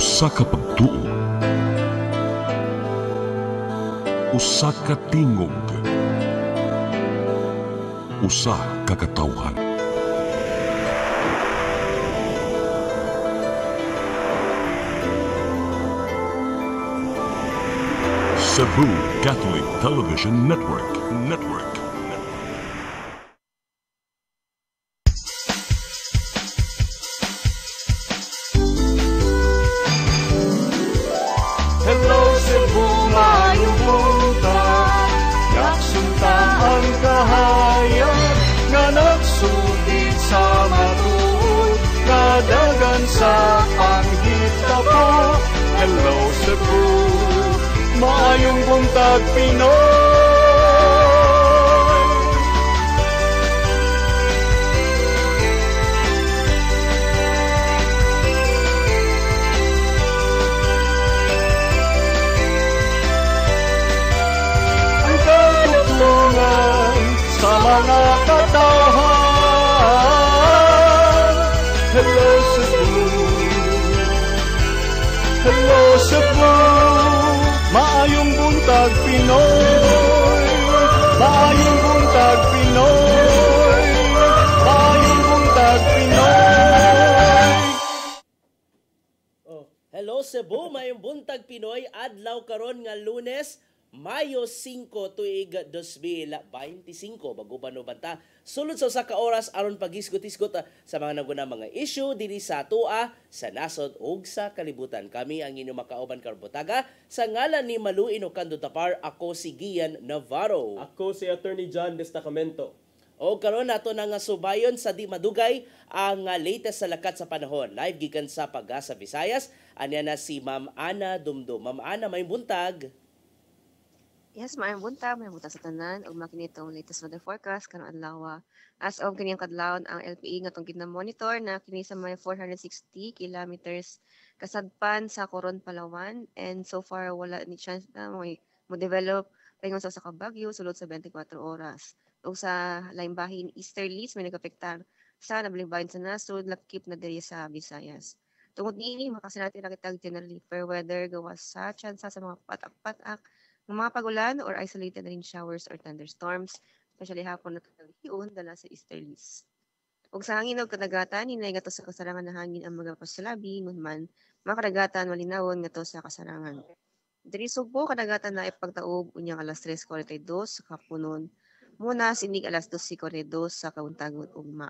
Usa ka pagtuo, usa ka tingog, usa ka katawhan. Cebu Catholic Television Network. Hello Cebu, mayong buntag, nagsunta ang kahayag, nga nagsugid sa matuod, kadagan sa panghita po. Hello Cebu, mayong buntag Pinoy. Sa mga katawhan. Hello Cebu, hello Cebu, maayong buntag Pinoy, maayong buntag Pinoy, maayong buntag Pinoy. Hello Cebu, mayong buntag Pinoy, adlaw karon nga Lunes, Mayo 5 tuig 2025 bago ba no banta sulod sa usa ka oras aron paghisgot-hisgot sa mga naguna mga issue diri sa atua sa nasod ug sa kalibutan. Kami ang inyong makauban karon butaga sa ngalan ni Maluin Ocando Tapar. Ako si Gian Navarro. Ako si Attorney John Destacamento. O karon nato na nga subayon sa di madugay ang latest sa lakat sa panahon. Live gikan sa Pag-asa Visayas. Anya na si Ma'am Ana Dumdum. Ma'am Ana, may buntag. Yes, maayong buntag sa tanan ug makinitong latest weather forecast karong adlaw. As of kaniyang kadlawon ang LPE nga tong monitor na kini sa may 460 kilometers kasadpan sa Coron, Palawan, and so far wala ni chance na mo develop paingon sa kabagyo sulod sa 24 oras. Ug sa laing bahin easterlies may nagapektar sa nabiling bahin sa nasud lakip na diri sa Visayas. Tungod niini makasinati ra kitag generally fair weather gawas sa tsansa sa mga patak-patak mga pagulan or isolated rain showers or thunderstorms, especially hapon at hiun dala sa easterlies. Ug sa hangin ug kadagatan, hinay nga to sa kasarangan na hangin ang mga pasalabi, ngun man, makadagatan malinawon nga to sa kasarangan. Diri Sugbo, kadagatan na ipagtaob unyang alas 3:42 sa kapunon, muna sinig alas 12:42 sa kauntagon ugma.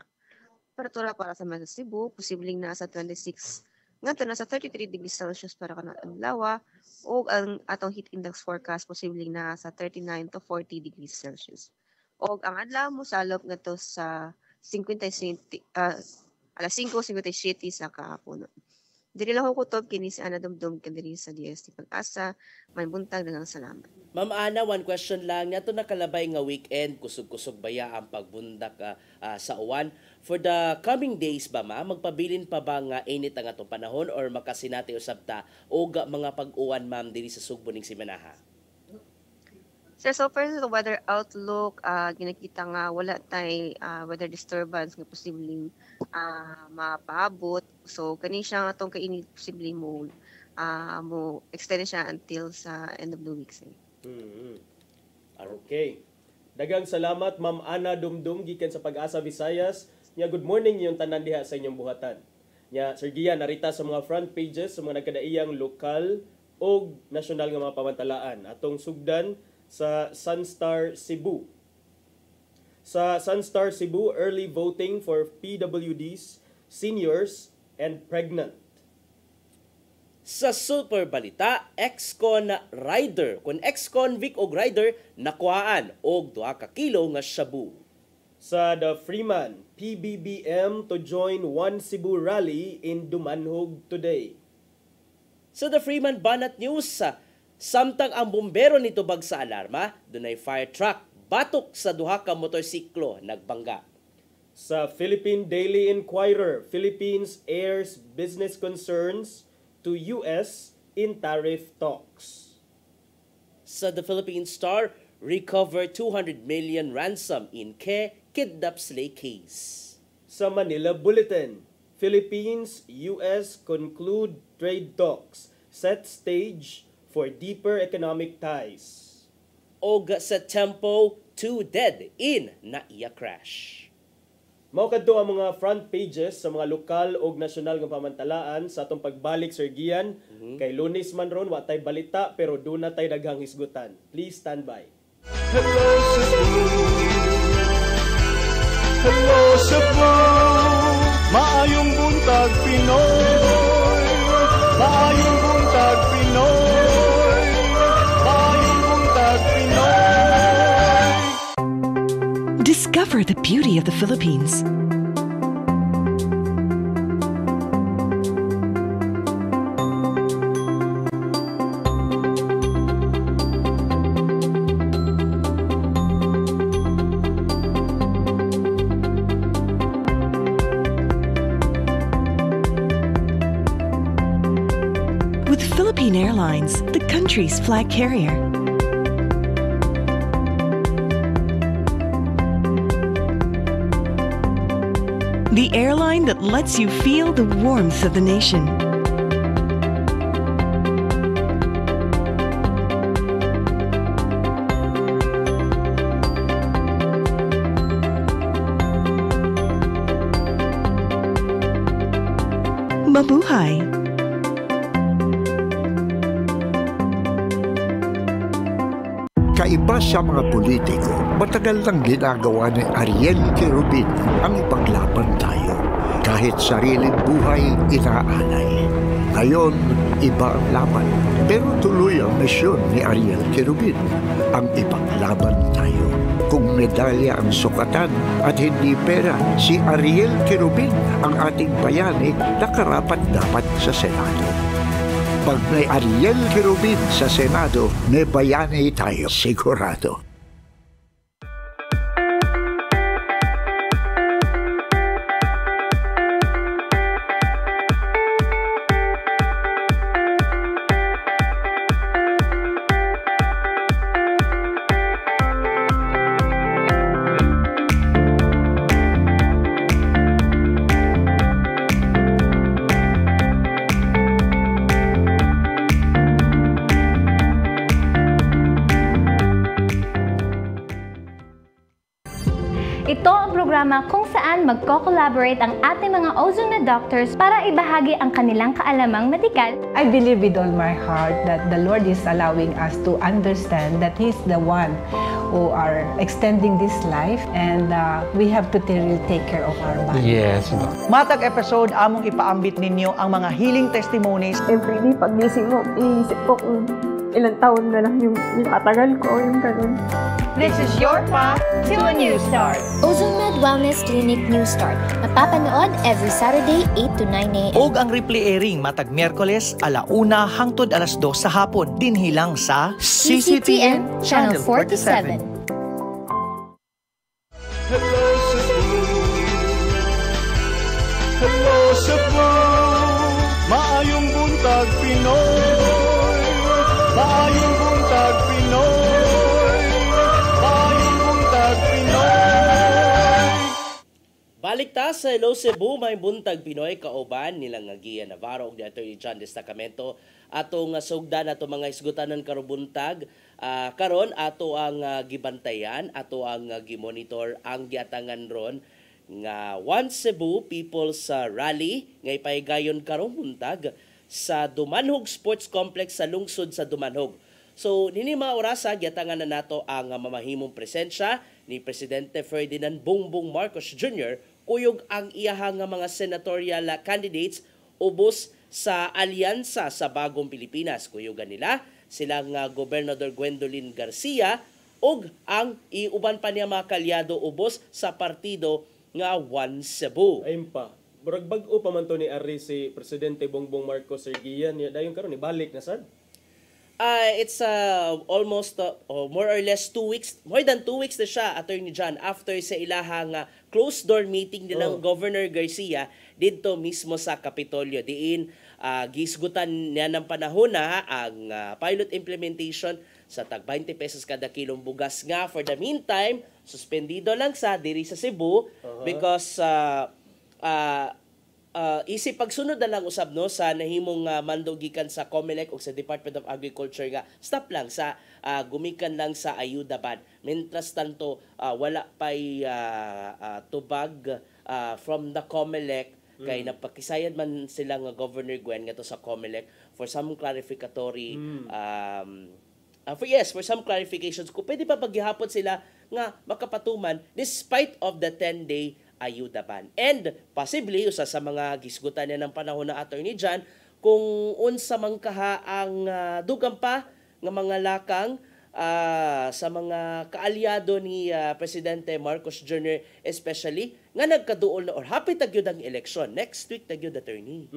Temperatura para sa mga Cebu, posibleng nasa 26 ngadto na sa 33 degrees Celsius para kanang adlaw ug ang atong heat index forecast posibleng na sa 39 to 40 degrees Celsius. Og ang adlaw mo salop ngadto sa 57 alas 5:57 sa kahapon. Diri lang ko kutob kini si Ana Dumdum kadiri sa DST Pag-asa. May buntag daghang salamat. Ma'am Ana, one question lang. Nato nakalabay nga weekend, kusog-kusog baya ang pagbundak sa uwan. For the coming days ba magpabilin pa ba nga init ang atong panahon or makasinati usab ta og mga pag-uwan ma'am diri sa Sugbo ning Simanaha? So far sa weather outlook, ginakita nga wala tay weather disturbance nga posibleng mapaabot. So kani siya nga atong kainit posibleng mo extend siya until sa end of the week. Okay. Daghang salamat Ma'am Ana Dumdum gikan sa Pag-asa Visayas. Nya good morning yung tanan diha sa inyong buhatan. Nya Sir Gian narita sa mga front pages sa mga nagkadaiyang lokal o nasyonal nga mga pamantalaan atong sugdan sa Sunstar Cebu. Sa Sunstar Cebu, early voting for PWDs, seniors, and pregnant. Sa Super Balita, ex-con rider, kung ex-convict og rider, nakuhaan og 2 ka kilo nga shabu. Sa The Freeman, PBBM to join One Cebu rally in Dumanhog today. Sa The Freeman Banat News, samtang ang bombero nitubag sa alarma, dunay fire truck batok sa 2 ka motorsiklo nagbangga. Sa Philippine Daily Inquirer, Philippines airs business concerns to US in tariff talks. Sa The Philippine Star, recover 200 million ransom in kidnap slay case. Sa Manila Bulletin, Philippines-US conclude trade talks, set stage for deeper economic ties. Og sa tempo, 2 dead in na iya crash. Mao kadto ang mga front pages sa mga lokal o nasyonal nga pamantalaan sa atong pagbalik Sir Gian. Kay Lunes man ron, wa tay balita pero doon na tay daghang hisgutan. Please stand by. Hello Cebu, hello Cebu, maayong buntag Pinoy, maayong buntag Pinoy, maayong buntag Pinoy. Discover the beauty of the Philippines. With Philippine Airlines, the country's flag carrier. The airline that lets you feel the warmth of the nation. Mabuhay! Kaiba sa mga politiko, matagal nang ginagawa ni Ariel Querubin ang ipaglaban tayo. Kahit sariling buhay, inaalay. Ngayon, iba ang laban. Pero tuloy ang misyon ni Ariel Querubin, ang ipaglaban tayo. Kung medalya ang sukatan at hindi pera, si Ariel Querubin ang ating bayani na karapat-dapat sa Senado. Pag may Ariel Querubin sa Senado, may bayani tayo sigurado. Ito ang programa kung saan magko-collaborate ang ating mga ozone doctors para ibahagi ang kanilang kaalamang medikal. I believe with all my heart that the Lord is allowing us to understand that He's the one who are extending this life and we have to really take care of our body. Yes. Matag episode, among ipaambit ninyo ang mga healing testimonies. Everyday, pagising mo, iisip ko kung ilang taon na lang yung katagal ko, yung ganun. This is your path to a new start. OzoneMed Wellness Clinic New Start. Mapapanood every Saturday 8 to 9 a.m. Og ang replay airing matag Miyerkules 1:00 hangtod 2:00 sa hapon. Dinhilang sa CCTN Channel 47. Hello Cebu, hello Cebu, maayong buntag Pinoy, maayong buntag Pinoy, maayong buntag Pinoy. Balik ta sa Hello Cebu, may buntag Pinoy kauban nilang nga Gia Navarro ug ni Attorney John Destacamento atong sugdan ato mga isgutanan karon buntag. Karon ato ang gibantayan, ato ang gimonitor ang giatangan ron nga One Cebu People's Rally nga ipaygayon karon buntag sa Dumanhog Sports Complex sa lungsod sa Dumanhog. So nini mga orasa giatangan na nato ang mamahimong presensya ni Presidente Ferdinand Bongbong Marcos Jr. kuyog ang iyahang mga senatorial candidates ubos sa alyansa sa Bagong Pilipinas. Kuyugan nila silang Gobernador Gwendolyn Garcia ug ang iuban pa niya mga kalyado ubos sa partido nga One Cebu. Ayun pa. Murag bag-o pa man to ni Ari si Presidente Bongbong Marcos Sir Gian. Dayon karon ibalik na sad. It's almost more or less 2 weeks, more than 2 weeks na siya, Attorney John, after sa ilahang closed door meeting nilang Governor Garcia dito mismo sa Kapitolyo. Diin gisgutan niya ng panahon na ang pilot implementation sa tag 20 pesos kada kilong bugas nga. For the meantime, suspendido lang sa diri sa Cebu because isip pagsunod na lang usab no sa nahimong mando gikan sa COMELEC o sa Department of Agriculture nga stop lang sa gumikan lang sa ayuda ban. Mientras tanto wala pay tubag from the COMELEC kay napakisayad man sila nga Governor Gwen nga to sa COMELEC for some clarificatory for some clarifications kung pwede pa paghihapon sila nga makapatuman despite of the 10-day ayuda ban. And possibly usa sa mga gisgutan niya ng panahon na attorney Jan kung unsa man kaha ang dugang pa nga mga lakang sa mga kaalyado ni Presidente Marcos Jr. especially nga nagkaduol na or hapit tagyud ang election next week tagyud attorney.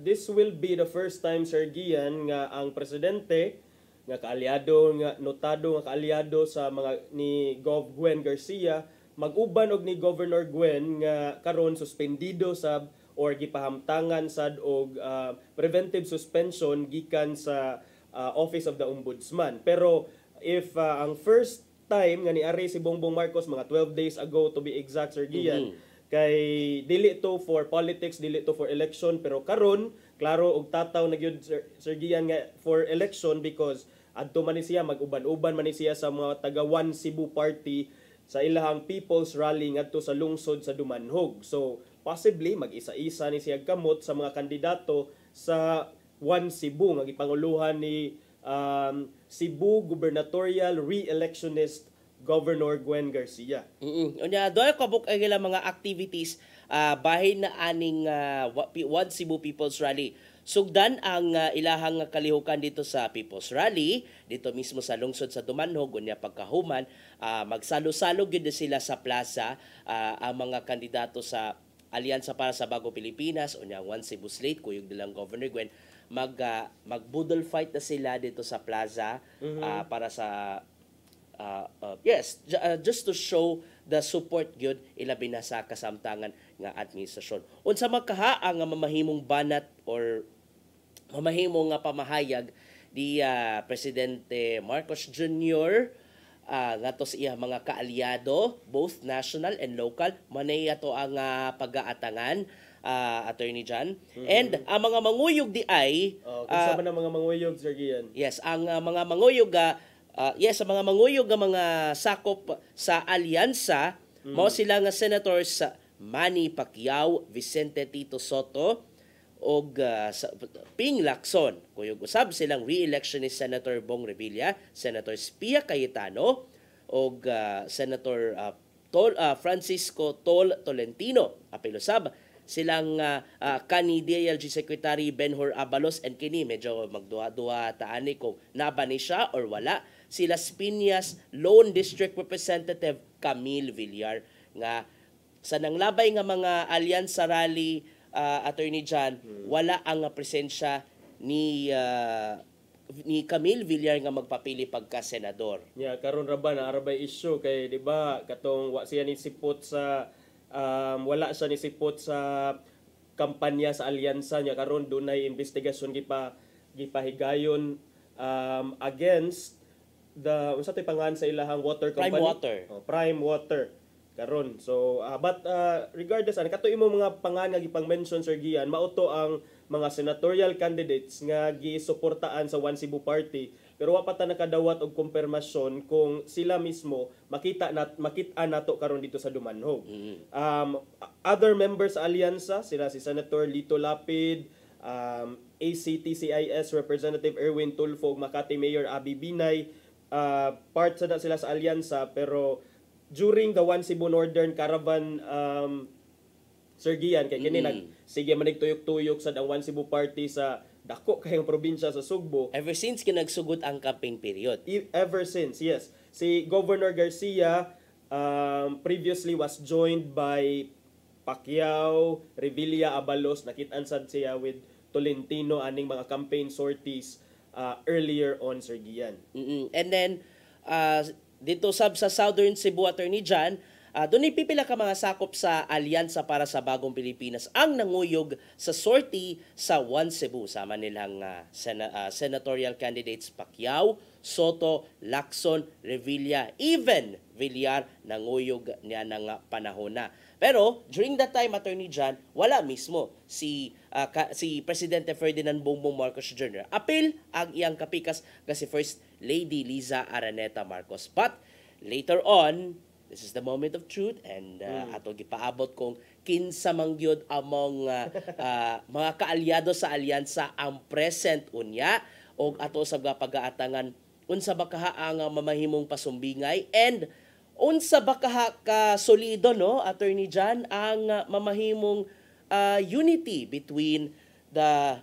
This will be the first time, Sir Gian, nga ang presidente nga kaalyado nga notado nga kaalyado sa mga ni Gov Gwen Garcia mag-uban og ni Governor Gwen nga karon suspendido sab or gipahamtangan sad og preventive suspension gikan sa Office of the Ombudsman. Pero if ang first time nga niari si Bongbong Marcos mga 12 days ago to be exact, Sir Gian, kay dili to for politics, dili to for election, pero karon klaro og tataw na gyud Sir Gian nga for election because adto man ni siya mag-uban-uban man ni siya sa mga taga One Cebu Party sa ilahang People's Rally ngadto sa lungsod sa Dumanhog. So possibly mag-isa-isa ni siya kamot sa mga kandidato sa One Cebu nga gipanguluhan ni Cebu gubernatorial re-electionist Governor Gwen Garcia. Unya doy kabuk ay mga activities bahin na aning One Cebu People's Rally. Sugdan ang ilahang kalihukan dito sa People's Rally, dito mismo sa lungsod sa Dumanhog, unya pagkahuman, magsalo-salo gyud sila sa plaza ang mga kandidato sa Alyansa para sa Bagong Pilipinas, unya One Cebu Slate, kuyog nilang Governor Gwen, mag-budol fight na sila dito sa plaza para sa just to show the support gyud ilabi na sa kasamtangan nga administrasyon. Unsa makaha ang mamahimong banat or mamahimong nga pamahayag di Presidente Marcos Jr. Nga to sa iya mga kaalyado both national and local manay ato ang pag-aatangan Attorney Jan. And ang mga manguyog di ay kinsa man ang mga manguyog, Sir Gian? Yes, ang mga manguyog ang mga manguyog nga mga sakop sa alyansa mao sila nga senators Manny Pacquiao, Vicente Tito Soto og Ping Lacson. Kuyog usab silang re-electionist Senator Bong Revilla, Senator Pia Cayetano og Senator Francisco Tol Tolentino. Apil usab silang kani DILG Secretary Benhur Abalos and kini medyo magduha-duha taani kung naba ni siya or wala. Si Las Piñas Lone District Representative Camille Villar nga sa nanglabay nga mga alyansa rally Attorney Jan, wala ang presensya ni Camille Villar nga magpapili pagka senador. Karon ra ba na arabay issue kay di ba katong wa siya ni sipot sa wala siya ni sipot sa kampanya sa alyansa niya karon dunay investigasyon gipahigayon against the unsa tay pangan sa ilahang water company, Prime Water karon. So but regardless kato imong mga pangan nga gipang-mention, Sir Gian, mauto ang mga senatorial candidates nga gisuportaan sa One Cebu Party pero wa pa ta nakadawat og kumpirmasyon kung sila mismo makita nato karon dito sa Dumanhog. Other members sa alyansa sila si Senator Lito Lapid, ACT-CIS Representative Erwin Tulfo, Makati Mayor Abby Binay, part sa sila sa alyansa pero during the One Cebu Northern Caravan, Sir Gian, kay kini sige manig tuyok-tuyok sa ang One Cebu Party sa dako kayong probinsya sa Sugbo. Ever since kinagsugot ang campaign period. Ever since, yes. Si Governor Garcia previously was joined by Pacquiao, Revilla, Abalos, nakitaan sad siya with Tolentino aning mga campaign sorties earlier on, Sir Gian. And then dito sa Southern Cebu, Attorney Jan, doon ipipila ka mga sakop sa Alyansa para sa Bagong Pilipinas ang nanguyog sa sortie sa One Cebu. Sama nilang senatorial candidates Pacquiao, Soto, Lacson, Revilla, even Villar nanguyog niya ng panahon na. Pero during that time, Attorney John, wala mismo si Presidente Ferdinand Bongbong Marcos Jr. Apil ang iyang kapikas kasi First Lady Liza Araneta Marcos. But later on, this is the moment of truth and ato gipaabot kung kinsa mangyod among mga kaalyado sa alyansa ang present unya o ato sa pag-aatangan unsa ba kaha ang mamahimong pasumbingay and unsa ba kaha ka solido no Attorney John ang mamahimong unity between the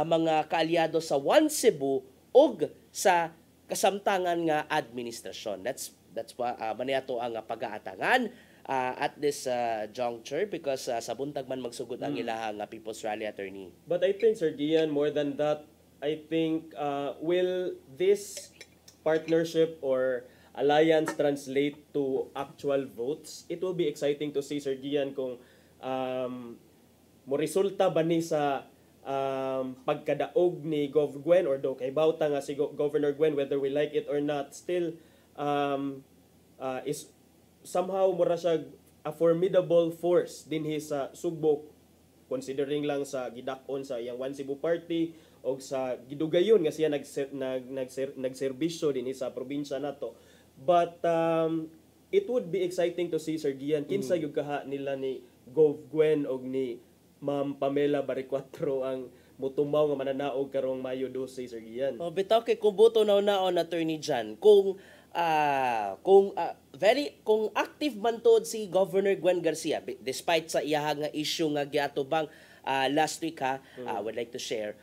mga kaalyado sa One Cebu ug sa kasamtangan nga administrasyon. That's why maniato ang pag-aatangan at this juncture because sa buntag man magsugod ang ilahang People's Rally, Attorney. But I think, Sir Gian, more than that, I think will this partnership or alliance translate to actual votes? It will be exciting to see, Sir Gian, kung mo resulta ba ni sa pagkadaog ni Gov. Gwen or do kay bawta nga si Governor Gwen, whether we like it or not, still is somehow mura siya a formidable force dinhi sa Sugbo, considering lang sa gidakon sa iyang One Cebu Party o sa gidugayon nga siya nagserbisyo dinhi sa probinsya nato. But it would be exciting to see, Sir Gian, kinsa yung kaha nila ni Gov. Gwen o ni Ma'am Pamela Baricuatro ang mutumaw nga mananaog karong Mayo 12, Sir Gian. Bitaw kay kubuto naon Attorney John kung active man tod si Governor Gwen Garcia despite sa iyang nga issue nga giatubang last week I would like to share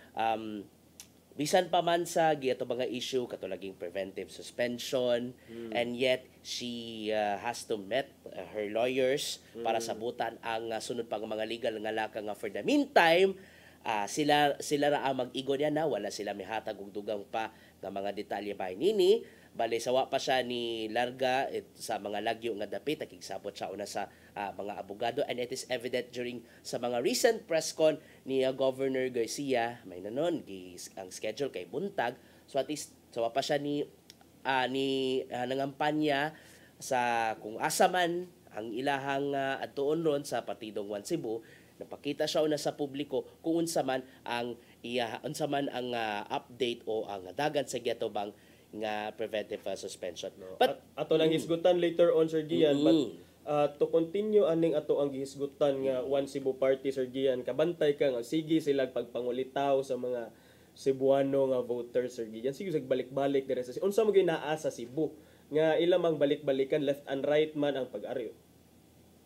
bisan pa man sa giatubang nga issue katulaging preventive suspension and yet she has to met her lawyers para sabutan ang sunod pang mga legal nga laka nga for the meantime sila ra ang mag-igo niya na wala sila mihatag og dugang pa nga mga detalye ba nini. Bale, sawa pa siya ni Larga sa mga lagyo nga dapit, nakigsabot siya una sa mga abogado and it is evident during sa mga recent press con ni Governor Garcia, may nanon, ang schedule kay buntag, so at least sawa pa siya ni nangampanya sa kung asa man ang ilahang adtuon ron sa partidong One Cebu, napakita siya una sa publiko kung unsa man ang update o ang dagan sa giatubang nga preventive suspension. No. But ato lang hisgutan later on, Sir Gian, but to continue aning ato ang gihisgutan nga One Cebu Party, Sir Gian, kabantay ka nga sige sila pagpangulitaw sa mga Cebuano nga voters, Sir Gian. Sige balik-balik dire sa unsa mo gyud naa sa Cebu nga ila mang balik-balikan left and right man ang pag-ari.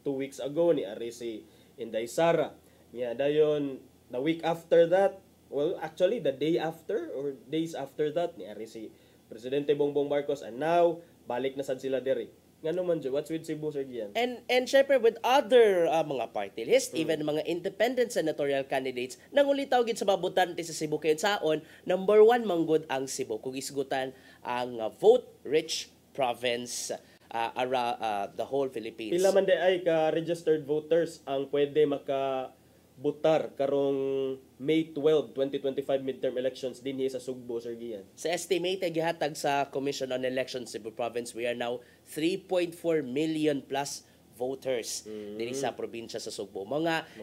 2 weeks ago ni ari si Inday Sara. Nya dayon the week after that, well actually the day after or days after that ni ari si Presidente Bongbong Marcos, and now balik na sad sila diri. Ngano man jud, what's with Cebu, Sir Gian? And syempre with other mga party list, even mga independent senatorial candidates, nangulitaw gid sa mabutante sa Cebu kay saon, number 1 manggod ang Cebu kung isgutan ang vote-rich province around the whole Philippines. Pila man ay ka registered voters ang pwede makabutar karong May 12, 2025 midterm elections dinhi sa Sugbo, Sir Gian? Sa estimate gihatag sa Commission on Elections Cebu Province, we are now 3.4 million plus voters dinhi sa probinsya sa Sugbo.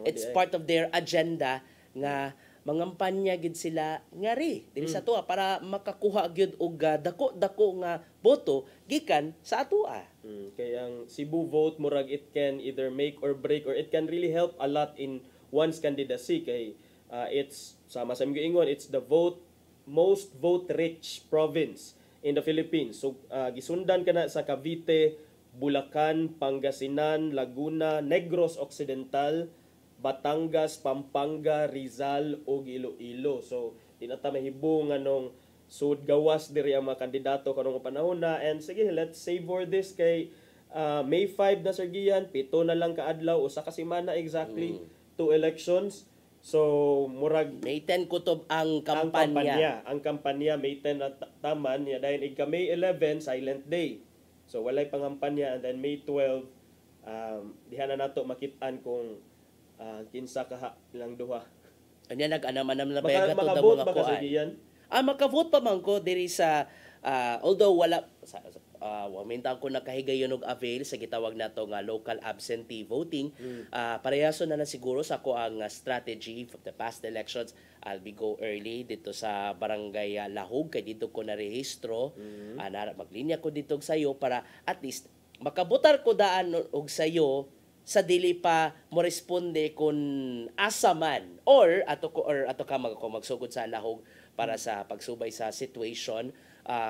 It's part of their agenda nga mangampanya gid sila ngari dinhi sa atoa para makakuha gyud og dako-dako nga boto gikan sa atoa. Kaya ang Cebu vote murag it can either make or break or it can really help a lot in one's candidacy kay it's sama sa mga ingon, it's the most vote rich province in the Philippines. So gisundan kana sa Cavite, Bulacan, Pangasinan, Laguna, Negros Occidental, Batangas, Pampanga, Rizal ug Iloilo. So dinata mahibong anong sud gawas diri ang mga kandidato karong panahon na, and sige, let's savor this kay May 5 na, Sir Gian, 7 na lang kaadlaw, usa ka semana exactly to elections. So, murag May 10 kutob ang kampanya. Ang kampanya May 10 na taman niya dahil ika May 11 silent day. So walay pangampanya, and then May 12 diha na nato makitaan kung kinsa ka ilang duha. Anya nag-anam-anam na ba gato daw mga kuan. Makavote pa man ko diri sa although wala Wamintang ko nakahigayon og avail sa gitawag nato nga local absentee voting. Parehaso na siguro sa ako ang strategy for the past elections. I'll be go early dito sa barangay Lahog kay dito ko na rehistro. Maglinya ko dito sayo para at least makabutar ko daan og sayo sa dili pa mo responde kun asa man or ato ka magsugod sa Lahog para sa pagsubay sa situation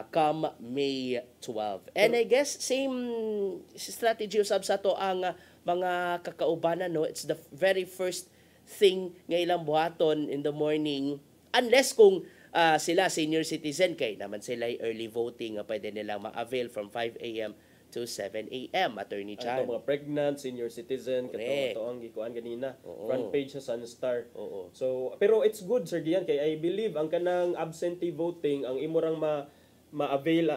come May 12. And I guess same strategy usab sa to ang mga kakaubanan, no? It's the very first thing nga ilang buhaton in the morning unless kung sila senior citizen kay naman sila early voting nga pwede nilang ma-avail from 5 a.m. to 7 a.m. Attorney Chan. Mga pregnant, senior citizen, kato ang gikuan ganina. Front page sa Sunstar. So, pero it's good, Sir Gian, kay I believe ang kanang absentee voting, ang imorang ma-avail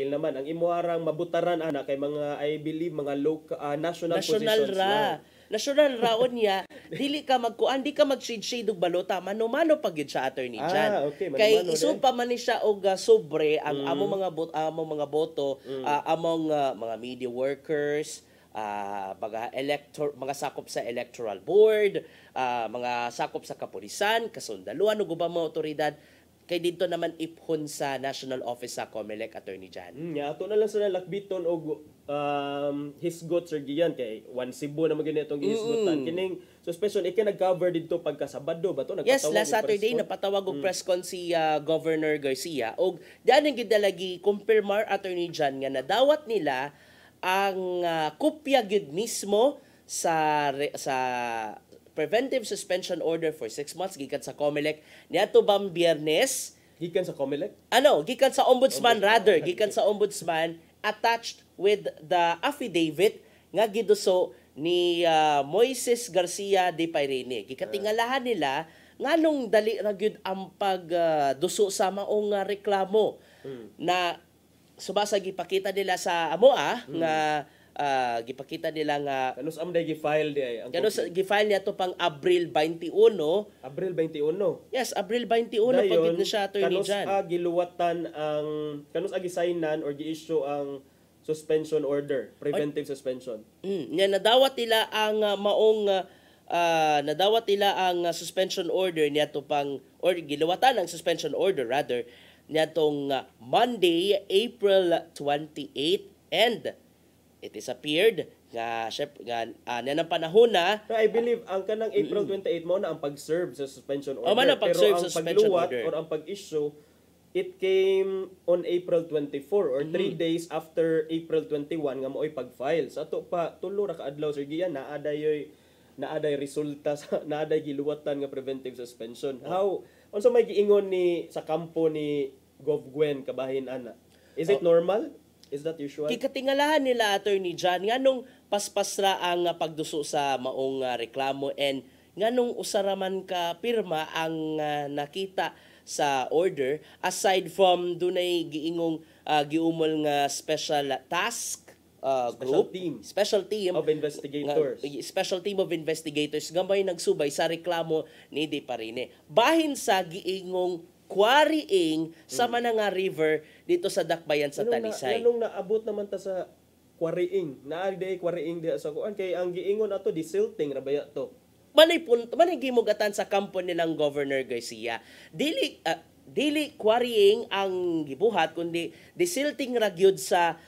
naman ang imuharang mabutaran ana kay mga I believe mga local national positions ra. National raon niya, dili ka di ka mag-shade og balota, mano-mano pag yun siya, Attorney Chan. Okay, kay isud pa man ni siya og sobre ang among mga boto, among mga media workers, mga sakop sa electoral board, mga sakop sa kapulisan, kasundaluhan ug ubang mga otoridad. Kay dito naman iphon sa National Office sa COMELEC, Attorney Jan. Ato na lang sila lakbiton og hisgot, Sir Gian, kay 1 Cebu na magina itong hisgotan. Kining suspension, nag-cover dito pagka Sabado ba to? Yes, last Saturday napatawag og press con si Governor Garcia og diyan ang gidalagi kumpirmar, Attorney Jan, nga nadawat nila ang kopya gid mismo sa preventive suspension order for 6 months gikan sa COMELEC niadto bang Biyernes gikan sa COMELEC gikan sa ombudsman gikan sa ombudsman attached with the affidavit nga giduso ni Moises Garcia de Pairene. Gikatingalahan nila nganong dali ra gyud ang pagduso sa maong reklamo na subasa gipakita nila sa amoa nga gipakita nila nga kanus amday gi-file di ay kanus gi-file niya to pang Abril 21. Abril 21. Yes, Abril 21 pagid na siya, Attorney Jan. Kanus giluwatan ang kanus gisignan or gi-issue ang suspension order, preventive suspension. Nya nadawat nila ang suspension order niya to pang or giluwatan ang suspension order rather niya tong Monday, April 28 and it is appeared nga ng panahon na I believe ang kanang April 28 mo na ang pag-serve sa suspension order. Pero ang pagluwat or ang pag-issue, it came on April 24 or 3 days after April 21 nga mo'y pag-file. Sa ato pa tulo ra ka adlaw, Sir Gian, naaday resulta sa naaday giluwatan nga preventive suspension. How unsa may giingon ni sa kampo ni Gov Gwen kabahin ana? Is it normal? Is that usual? Kikatingalahan nila, Attorney Jan, nganong paspas ra ang pagduso sa maong reklamo and nganong usaraman ka pirma ang nakita sa order aside from dunay giingong giumol nga special task group, special team of investigators. Special team of investigators gamay nagsubay sa reklamo ni De Pairene. Bahin sa giingong quarrying sa Mananga River dito sa Dakbayan sa Talisay. Anong naabot naman ta sa quarrying? Naagday quarrying di sa kuan kay ang giingon ato desilting ra baya to. Manay gimugatan sa kampo nilang Governor Garcia. Dili quarrying ang gibuhat kundi desilting ra gyud sa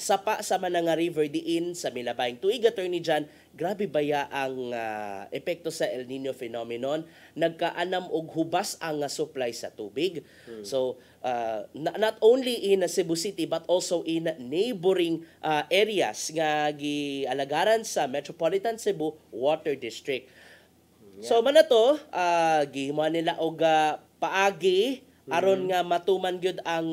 sapa sa Mananga River diin sa Milabayng. Tuig, Attorney Jan, grabe baya ang epekto sa El Nino phenomenon. Nagkaanam og hubas ang supply sa tubig. So not only in Cebu City but also in neighboring areas nga gialagaran sa Metropolitan Cebu Water District. So man to gihimo nila og paagi aron nga matuman gyud ang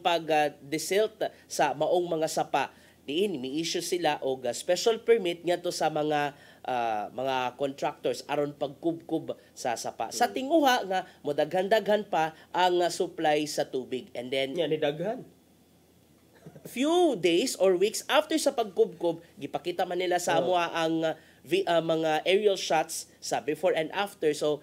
pag-desilt sa maong mga sapa. Diin mi-issue sila og special permit ngadto sa mga contractors aron pagkubkub sa sapa. Sa tinguha nga modaghan-daghan pa ang supply sa tubig. And then ni daghan. Few days or weeks after sa pagkubkob, gipakita man nila sa amoa ang mga aerial shots sa before and after. So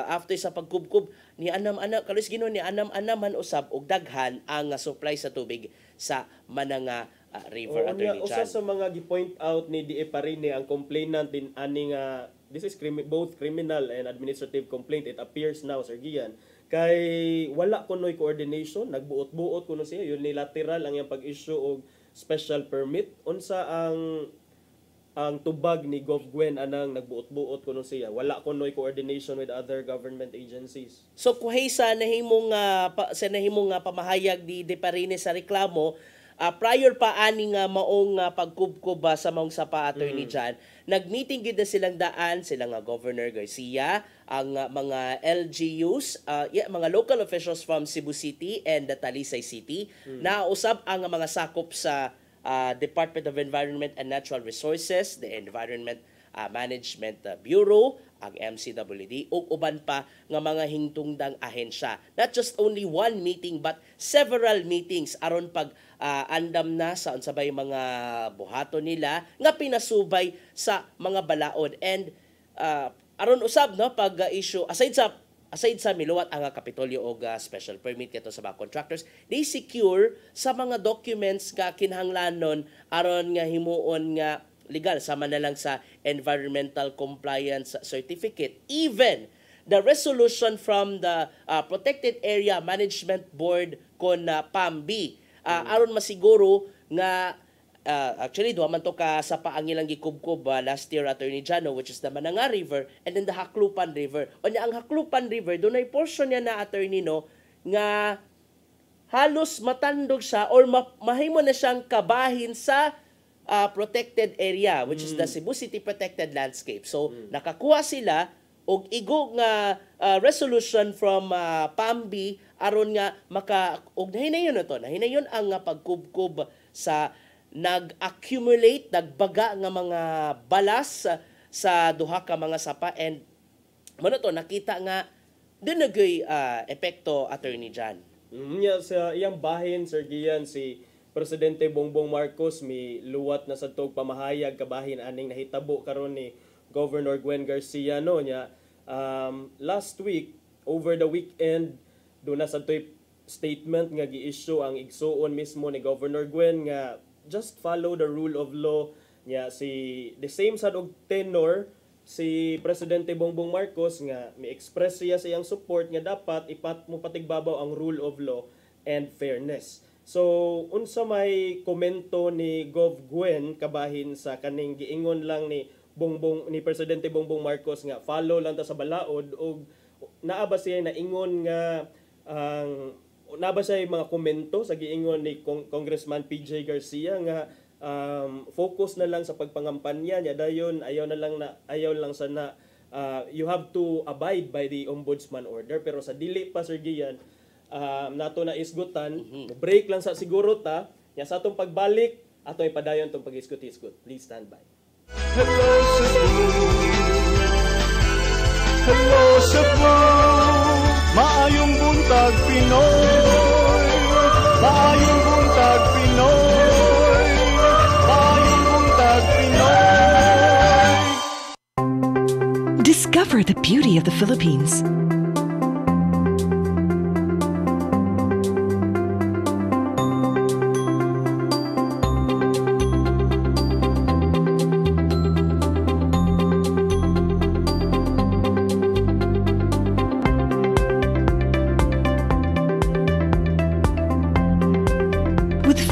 after sa pagkubkub ni anam-anam kalis Ginoo ni anam-anaman usab og daghan ang supply sa tubig sa Mananga River. Attorney Jan. Usa sa mga gi-point out ni D.A. Parine ang complainant din ani nga this is both criminal and administrative complaint. It appears now, Sir Gian, kay wala kunoy coordination, nagbuot-buot kuno siya, unilateral ang iyang pag-issue og special permit. Unsa ang tubag ni Gov Gwen anang nagbuot-buot kuno siya, wala kunoy coordination with other government agencies. So kuhay sa nahimong pamahayag di Parine sa reklamo, prior pa ani nga maong pagkubkob sa maong sapa attorney Jan, nagmeeting gid na silang daan sila nga Governor Garcia, ang mga LGUs, mga local officials from Cebu City and Talisay City, na usab ang mga sakop sa Department of Environment and Natural Resources, the Environment Management Bureau, ang MCWD, ug uban pa nga mga hingtungdang ahensya. Not just only one meeting but several meetings aron pag andam na sa unsabay mga buhaton nila nga pinasubay sa mga balaod. And aron usab no pag issue aside sa miluwat ang Kapitolyo og special permit kato sa mga contractors, they secure sa mga documents nga kinahanglanon aron nga himuon nga legal sama na lang sa environmental compliance certificate. Even the resolution from the Protected Area Management Board kon PAMB aron masiguro nga actually duha man to ka sa paang ilang gikubkob last year, Attorney Jano, which is the Mananga River and then the Haklupan River. Unya ang Haklupan River dunay portion niya na, attorney, no, nga halos matandog siya or mahimo na siyang kabahin sa protected area, which is the Cebu City Protected Landscape. So nakakuha sila og igo nga resolution from PAMB aron nga og nahinayon na to, nahinayon ang pagkubkob sa nag-accumulate, nagbaga nga mga balas sa duha ka mga sapa. And mano to nakita nga dinagay epekto, Attorney Jan. Sa iyang bahin, Sir Gian, si Presidente Bongbong Marcos mi luwat na sa tog pamahayag kabahin aning nahitabo karon ni Governor Gwen Garcia no nya last week over the weekend do na sa toy statement nga gi-issue ang igsuon mismo ni Governor Gwen nga just follow the rule of law nya the same sad og tenor si Presidente Bongbong Marcos nga mi-express siya sa iyang support nga dapat patigbabaw ang rule of law and fairness. So, unsa may komento ni Gov Gwen kabahin sa kaning giingon lang ni Presidente Bongbong Marcos nga follow lang ta sa balaod og naa ba siya naingon nga naa ba siya mga komento sa giingon ni Congressman PJ Garcia nga focus na lang sa pagpangampanya niya dayon ayaw lang sana you have to abide by the ombudsman order, pero sa dili pa, Sir Gian, nato na isgutan, break lang sa siguro ta, nya sa atong pagbalik, ato ipadayon tong pag-isgot-isgot. Please stand by. Hello Cebu, hello Cebu, maayong buntag Pinoy, maayong buntag Pinoy, maayong buntag Pinoy. Discover the beauty of the Philippines.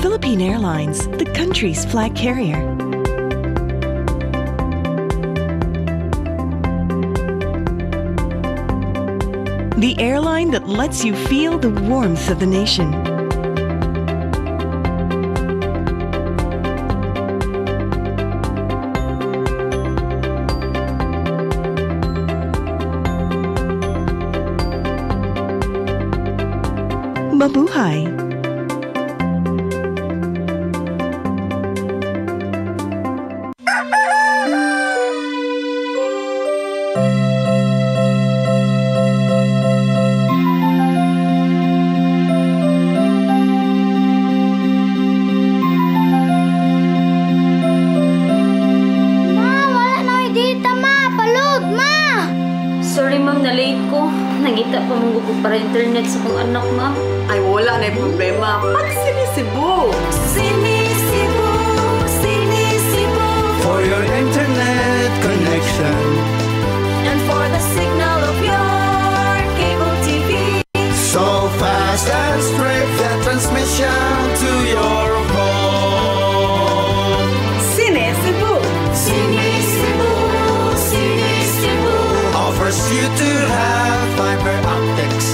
Philippine Airlines, the country's flag carrier. The airline that lets you feel the warmth of the nation. Mabuhay! Sorry ma'am, na-late ko. Nangita pa mong ko para internet sa kong anak, ma'am. Ay, wala na yung problema. Pag Sinisibu! Sinisibu, Sinisibu. For your internet connection. And for the signal of your cable TV. So fast and straight, the transmission to your home. Sinisibu! Sinisibu, Sinisibu. Offers you to have fiber optics.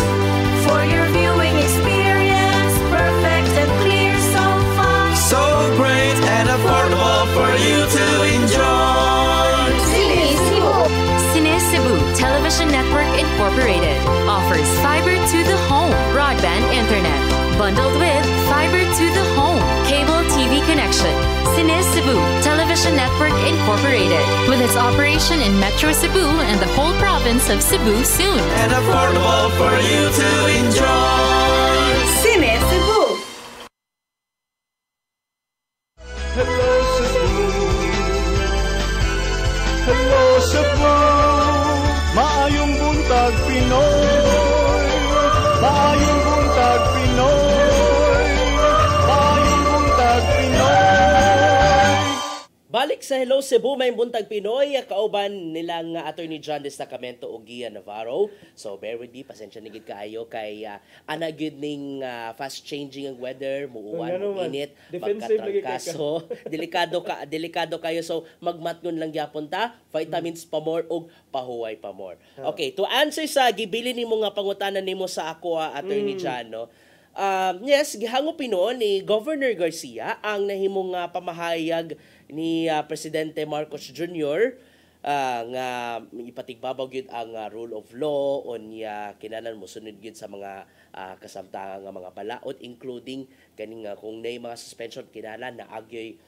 For your viewing experience, perfect and clear so fast. So great and affordable for you to enjoy. Sinisibu. Sinisibu Television Network Incorporated offers fiber to the home broadband internet bundled with fiber to the home cable TV connection. Sinisibu Television Network Incorporated with its operation in Metro Cebu and the whole province of Cebu soon. And affordable for you to enjoy. Sinisibu! Hello Cebu, hello Cebu, maayong buntag Pinoy, maayong buntag Pinoy, maayong buntag Pinoy. Balik sa Hello Cebu, may buntag Pinoy, kauban nilang Attorney John Destacamento o Gia Navarro. So bear with me, pasensya na gid kaayo kay ana gyud ning fast changing ang weather, muuwan, init, magkatrangkaso, delikado kayo. So magmatngon lang gyapon ta, vitamins pa more og pahuway pa more. Okay, to answer sa gibili nimo nga pangutanan nimo sa ako Attorney John, no. Yes, gihango pinon ni Governor Garcia ang nahimong pamahayag ni Presidente Marcos Jr. Nga ipatigbabaw gyud ang rule of law o niya kinahanglan mo sunod gyud sa mga kasamtangan nga mga balaod, including kaning kung nay mga suspension kinahanglan na agyoy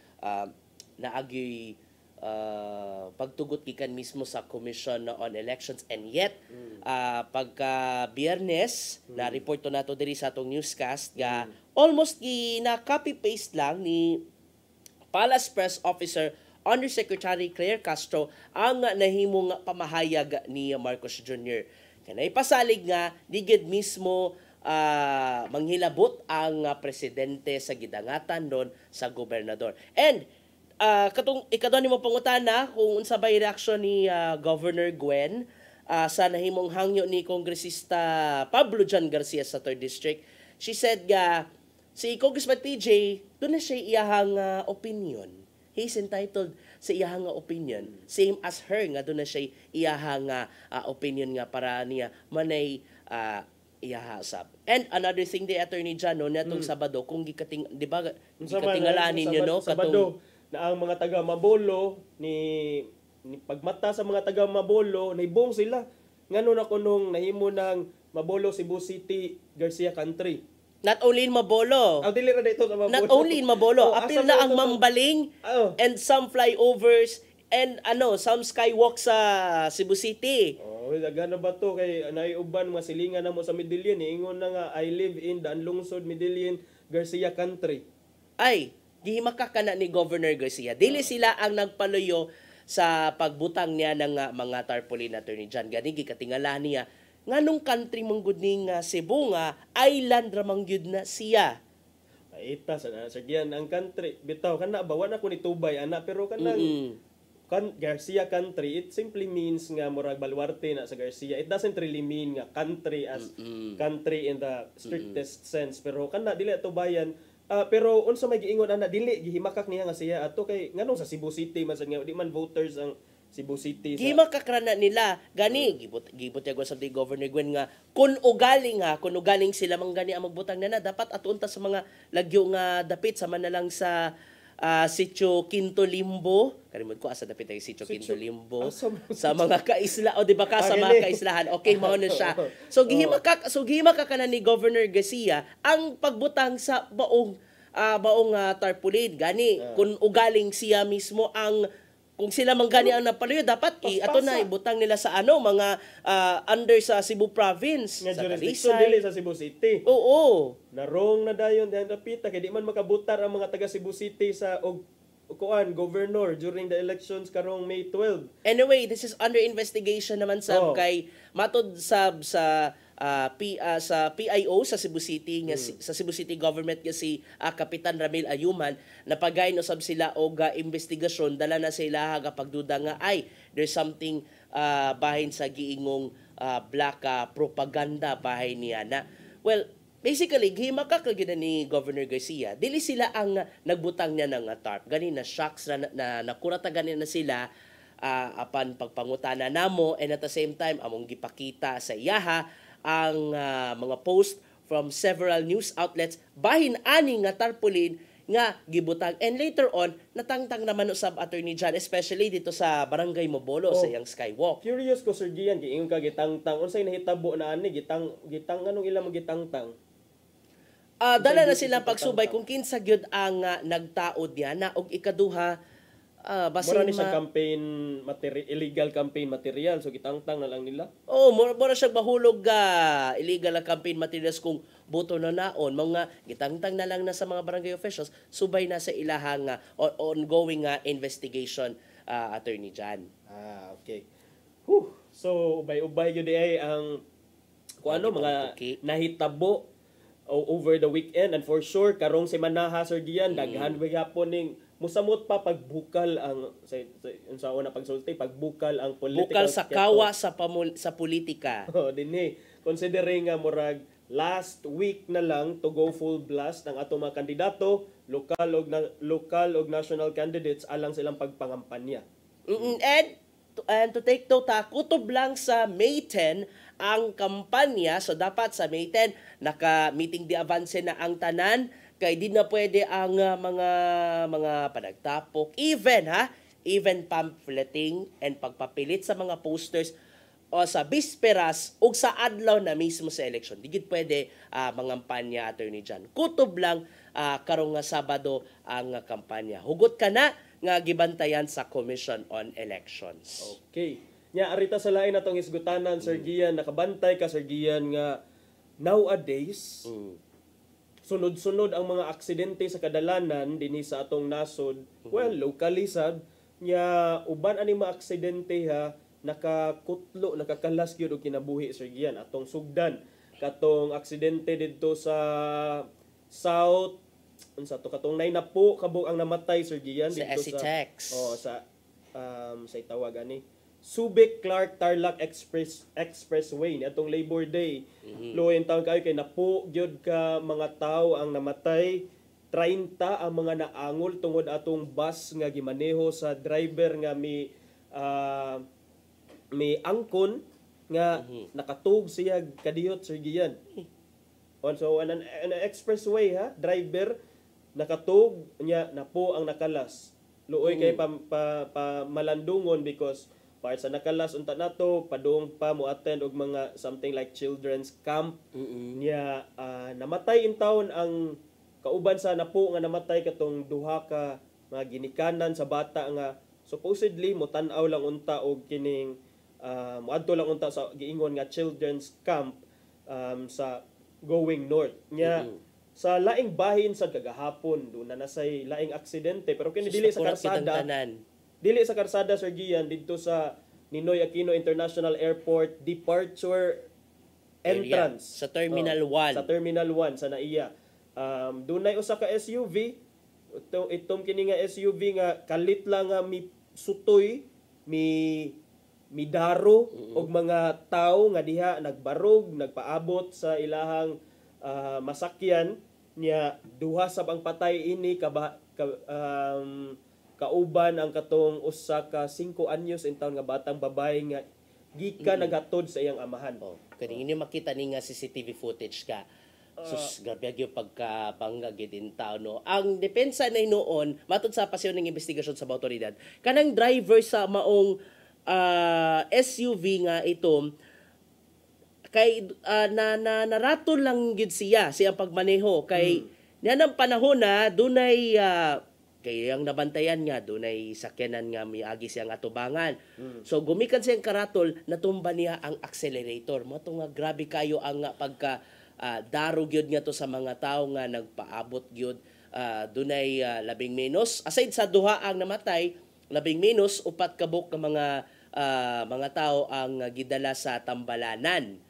pagtugot gikan mismo sa Commission on Elections. And yet pagka Biyernes na report to nato diri sa atong newscast nga almost na copy paste lang ni Palace Press Officer Undersecretary Claire Castro ang nahimong pamahayag ni Marcos Jr. Kanay pasalig nga digid mismo manghilabot ang presidente sa gidangatan doon sa gobernador. And katong ikadto nimo pangutana kung unsa bay reaksyon ni Governor Gwen sa nahimong hangyo ni Kongresista Pablo Jan Garcia sa 3rd District. She said si Congressman PJ doon na siya iyahang opinion. He's entitled sa iyahang opinion. Same as her nga doon na siya iyahang opinion nga para niya manay iyahasab. And another thing the Attorney John no natong Sabado kung di ba gikatingalaan ninyo no katong na ang mga taga Mabolo ni pagmata sa mga taga Mabolo naibong sila ngano na kunong nahimo ng Mabolo Cebu City Garcia Country. Not only in Mabolo. Dili ra dito sa Mabolo. Not only in Mabolo, apil na ang Mambaling and some flyovers and some skywalk sa Cebu City. Gana ba to kay naiuban mga silingan na mo sa Medellin ingon na nga I live in Daan Lungsod Medellin Garcia Country. Ay gihimakak ka na ni Governor Garcia. Dili sila ang nagpaluyo sa pagbutang niya ng mga tarpaulin Attorney John. Gani gikatingala niya nganong country manggud ning Cebu nga island ra manggud na siya. Ita sa sagyan ang country bitaw kana ba wala ko ni tubay ana pero kanang Garcia Country it simply means nga murag baluarte na sa Garcia. It doesn't really mean nga country as country in the strictest sense pero kana dili ato bayan. Pero unsa may giingon ana dili gihimakak niya nga siya ato kay nganong sa Cebu City man nga di man voters ang Cebu City sa gihimakak ra na nila gani gibot yago sa Governor Gwen nga kun ugaling sila manggani ang magbutang na dapat atunta sa mga lagyo nga dapit sama na lang sa Sitio Quinto Limbo. Kalimod ko asa dapit ay Sitio Quinto Limbo sa mga kaisla o di ba ka sa mga kaislahan. Okay mao na siya. So gihimakak na ni Governor Garcia ang pagbutang sa baong tarpaulin gani kun ugaling siya mismo ang kung sila manggani ang napaluyo dapat ato na ibutang nila sa mga under sa Cebu province nga sa jurisdiction dili sa Cebu City. Oo. Narong na dayon diyan dapita kay di man makabutar ang mga taga Cebu City sa og governor during the elections karong May 12. Anyway, this is under investigation naman sab Oh. kay matod sab sa sa PIO sa Cebu City nga sa Cebu City government nga si Kapitan Ramil Ayuman napagay no sab sila og investigasyon dala na sila nga pagduda nga ay there's something bahin sa giingong black propaganda bahin niya na. Well, basically, gihimakak lagi na ni Governor Garcia. Dili sila ang nagbutang niya ng TARP. Gani na shocks na nakurata gani na sila apan pagpangutana namo, and at the same time among gipakita sa iyaha ang mga post from several news outlets bahin ani nga tarpaulin nga gibutang, and later on natangtang naman usab Attorney John, especially dito sa Barangay Mobolo sa iyang Skywalk. Curious ko Sir Gian, giingon ka gitangtang unsay nahitabo na ani gitang anong ilang magitangtang? Dala na silang pagsubay kung kinsa gyud ang nagtaod niya na og ikaduha basin Mura ni sa campaign illegal campaign material, so gitangtang na lang nila. Mura siya mahulog illegal na campaign materials kung boto na naon. Mga gitangtang na lang na sa mga barangay officials, subay na sa ilahang ongoing investigation, Attorney John. Okay. So, ubay-ubay yun ay ang mga nahitabo over the weekend, and for sure karong semana Sir Gian, daghan gyapon ning musamot pa pagbukal ang sa una pagsulti pagbukal ang political bukal sa kawa sa politika. Dinhi considering nga murag last week na lang to go full blast ang ato mga kandidato, lokal ug national candidates alang silang pagpangampanya. And to take note, kutob lang sa May 10 ang kampanya, so dapat sa May 10 naka-meeting di avance na ang tanan, kay di na pwede ang mga panagtapok, even pamphleting and pagpapilit sa mga posters o sa bisperas o sa adlaw na mismo sa election. Di gid pwede mangampanya, Attorney John. Kutob lang karong nga Sabado ang kampanya. Hugot ka na nga gibantayan sa Commission on Elections. Okay. Nya arita sa lain atong isgutanan, Sir Gian, nakabantay ka Sir Gian nga nowadays sunod-sunod ang mga aksidente sa kadalanan dinhi sa atong nasod. Well, locally sad nya uban ani mga aksidente nakakutlo, nakakalas gyud og kinabuhi Sir Gian atong sugdan. Katong aksidente didto sa South unsa to katong nainapo kabog ang namatay Sir Gian sa dito SCTEX. sa tawag ani Subic Clark Tarlac Expressway ni atong Labor Day. Luoy taon kayo kay napo gyud ka mga tawo ang namatay. 30 ang mga naangol tungod atong bus nga gimaneho sa driver nga may angkon nga nakatug siya kadiyot Sir Gian. So an expressway driver nakatug nya napo ang nakalas. Luoy kay malandungon because para sa nakalas unta nato padung pa mo attend og mga something like children's camp nya namatay in town ang kauban sa napo nga namatay katong duha ka mga ginikanan sa bata nga supposedly mo tan-aw lang unta og kining moadto lang unta sa giingon nga children's camp sa going north nya sa laing bahin sa kagahapon do na nasay laing aksidente pero kini dili sa karsada. Dili sa karsada Sir Gian didto sa Ninoy Aquino International Airport departure entrance sa Terminal 1. Sa Terminal 1 sa NAIA. Dunay usa ka SUV. Itong kini nga SUV nga kalit lang nga mi sutoy, mi daro og mga tawo nga diha nagbarog, nagpaabot sa ilahang masakyan niya duha sab ang patay ini kauban ang katong usa ka 5 anyos in taon nga batang babae nga gikan naghatod sa iyang amahan. Kani ini makita ni nga CCTV footage ka. Sus, grabe yung pagkabangga gidin tao, no? Ang depensa na noon, matod sa pasyon ng investigasyon sa autoridad, kanang driver sa maong SUV nga ito, kay naraton lang gid siya pagmaneho kay niya ng panahon na dunay kay ang nabantayan nga dunay sakyanan nga miagi siyang atubangan. So gumikan siyang karatol, natumba niya ang accelerator. Mo to nga grabe kayo ang pagka darog gyud nga to sa mga tao nga nagpaabot gyud dunay 11 aside sa duha ang namatay 11 upat kabuk ka mga tao ang gidala sa tambalanan.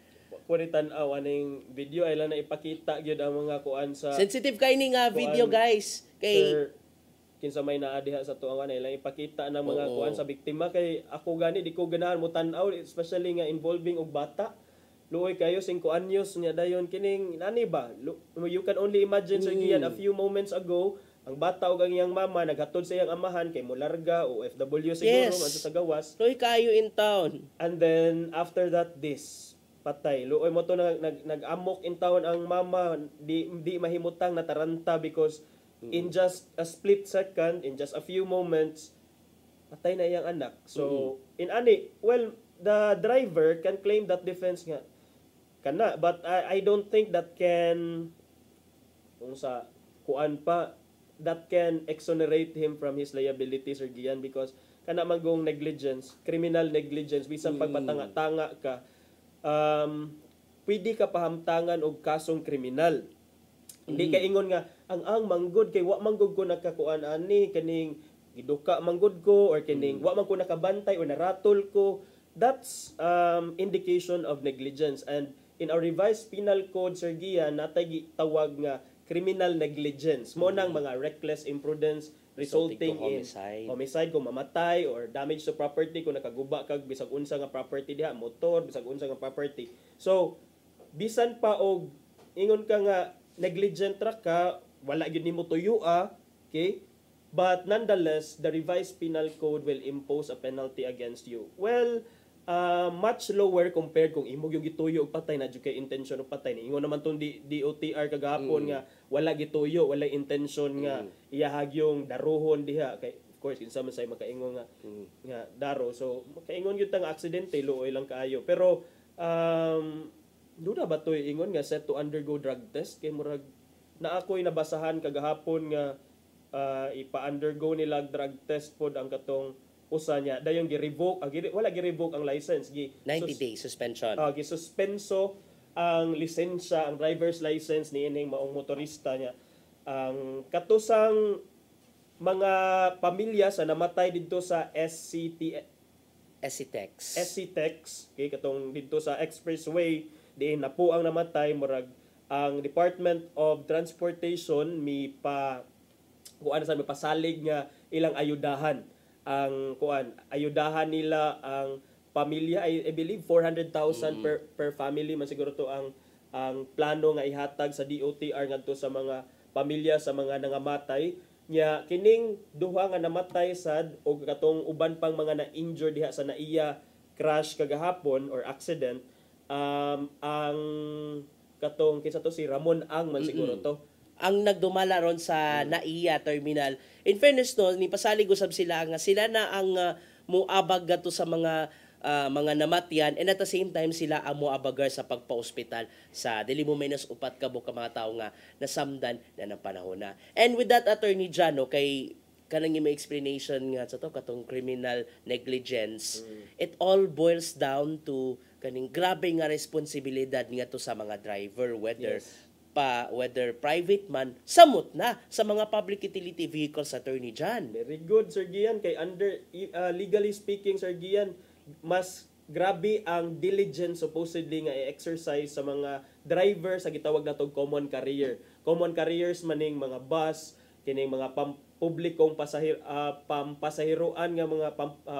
Pwede tanaw aning video ay lang na ipakita gyud ang mga kuan sa sensitive kay ni nga video guys kay Sir, kinsa may naa diha sa tuang ay lang ipakita ng mga kuan sa biktima kay ako gani di ko ganahan mo tan-aw especially nga involving og bata. Luoy kayo 5 anyos nya dayon kining nani ba? You can only imagine Sir Gian a few moments ago ang bata ug ang iyang mama naghatod sa iyang amahan kay mularga o FW siguro man sa gawas. Luoy kayo in town. And then after that this patay. Luoy mo to nag-amok in town ang mama di mahimutang nataranta because in just a split second, in just a few moments, patay na iyang anak. So in ani, well, the driver can claim that defense nga kana, but I don't think that can kung sa kuan pa that can exonerate him from his liability, Sir Gian, because kana magong negligence, criminal negligence, bisan pagpatanga-tanga ka, pwede ka pahamtangan og kasong kriminal. Hindi ka ingon nga ang manggod kay wa manggod ko nakakuan ani kaning giduka manggod ko or kining wa man ko nakabantay or naratol ko. That's indication of negligence, and in our revised penal code, Sir Gian, natay tawag nga criminal negligence. Mo nang mga reckless imprudence resulting in homicide kung mamatay or damage to property kung nakaguba kag bisag unsa nga property diha, motor, bisag unsa nga property. So bisan pa og ingon ka nga negligent ra ka, wala gyud nimo tuyua, okay? But nonetheless, the revised penal code will impose a penalty against you. Well, much lower compared kung imog yung gituyo og patay na jud kay intention og patay. Ingon naman tong DOTR kagahapon nga wala gituyo, wala intention nga iyahag yung daruhon diha kay of course kinsa man say makaingon nga daro. So makaingon gyud tang aksidente luoy lang kaayo. Pero duda ba toy ingon nga set to undergo drug test kay murag na ako'y nabasahan kagahapon nga ipa-undergo nila drug test pod ang katong usa niya dayon gi-revoke wala gi-revoke ang license 90 days suspension. Gi-suspenso ang lisensya, ang driver's license ni ining maong motorista niya. Ang katusang mga pamilya sa namatay didto sa SCTEX okay katong didto sa expressway diin na po ang namatay murag ang Department of Transportation mi pasalig nga ilang ayudahan ang ayudahan nila ang pamilya. I believe 400,000 per family man siguro to ang plano nga ihatag sa DOTR ngadto sa mga pamilya sa mga nangamatay nya kining duha nga namatay sad o katong uban pang mga na-injured diha sa naiya crash kagahapon or accident ang katong kinsa to si Ramon Ang man siguro to ang nagdumala ron sa NAIA terminal. In fairness no, ni pasalig usab sila nga sila na ang muabag gato sa mga namatyan, and at the same time sila ang muabagar sa pagpa-ospital sa dili mo menos upat ka mga tao nga nasamdan na ng panahon na. And with that, Attorney Jano, kay kanang yung explanation nga sa to katong criminal negligence, it all boils down to kaning grabe nga responsibilidad nga to sa mga driver, whether private man, samot na sa mga public utility vehicles, Attorney John. Very good, Sir Gian. Kay legally speaking, Sir Gian, mas grabe ang diligence supposedly nga i-exercise sa mga driver sa gitawag natong common carrier. Common carriers maning mga bus, kining mga publikong pampasahiroan nga mga